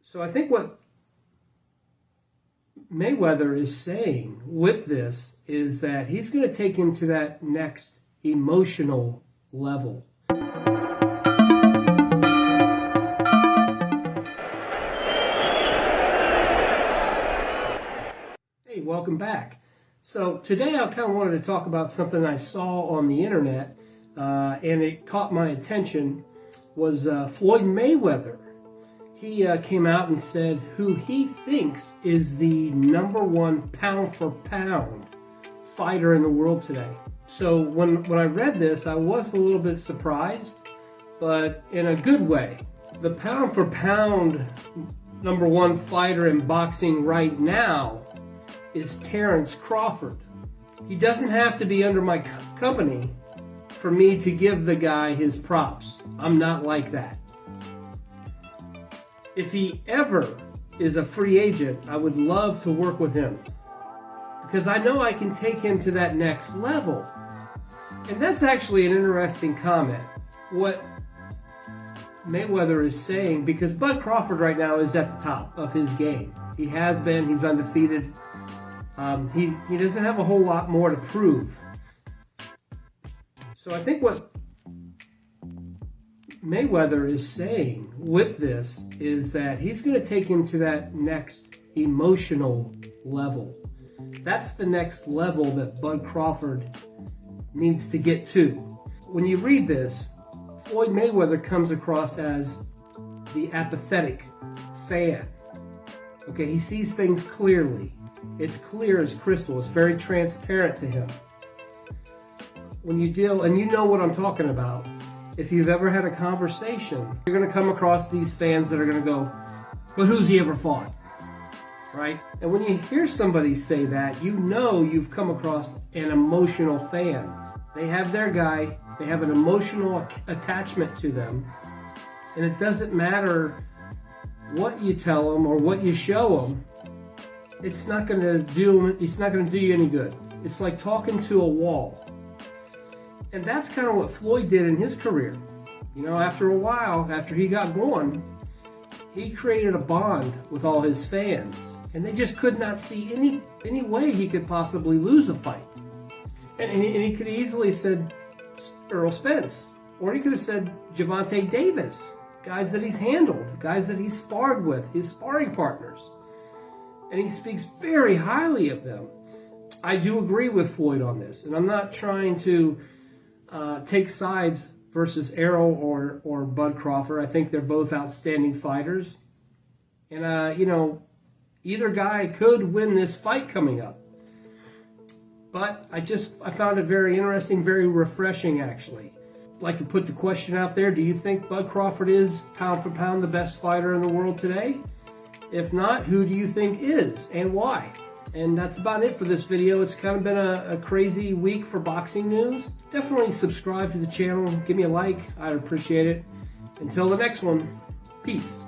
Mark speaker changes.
Speaker 1: So I think what Mayweather is saying with this is that he's going to take him to that next emotional level. Hey, welcome back. So today I kind of wanted to talk about something I saw on the internet and it caught my attention was Floyd Mayweather. He came out and said who he thinks is the #1 pound-for-pound fighter in the world today. So when I read this, I was a little bit surprised, but in a good way. The pound-for-pound #1 fighter in boxing right now is Terrence Crawford. He doesn't have to be under my company for me to give the guy his props. I'm not like that. If he ever is a free agent, I would love to work with him because I know I can take him to that next level. And that's actually an interesting comment, what Mayweather is saying, because Bud Crawford right now is at the top of his game. He has been, he's undefeated. He doesn't have a whole lot more to prove. So I think what Mayweather is saying with this is that he's going to take him to that next emotional level. That's the next level that Bud Crawford needs to get to. When you read this, Floyd Mayweather comes across as the apathetic fan. Okay, he sees things clearly. It's clear as crystal. It's very transparent to him. When you deal, and you know what I'm talking about, if you've ever had a conversation, you're going to come across these fans that are going to go, but who's he ever fought? Right? And when you hear somebody say that, you know you've come across an emotional fan. They have their guy, they have an emotional attachment to them, and it doesn't matter what you tell them or what you show them, it's not going to do you any good. It's like talking to a wall. And that's kind of what Floyd did in his career. You know, after a while, after he got going, he created a bond with all his fans. And they just could not see any way he could possibly lose a fight. And he could easily have said Earl Spence. Or he could have said Gervonta Davis. Guys that he's handled. Guys that he's sparred with. His sparring partners. And he speaks very highly of them. I do agree with Floyd on this. And I'm not trying to take sides versus Errol or Bud Crawford. I think they're both outstanding fighters. And, you know, either guy could win this fight coming up. But I found it very interesting, very refreshing, actually. I'd like to put the question out there. Do you think Bud Crawford is, pound for pound, the best fighter in the world today? If not, who do you think is and why? And that's about it for this video. It's kind of been a crazy week for boxing news. Definitely subscribe to the channel. Give me a like. I'd appreciate it. Until the next one, peace.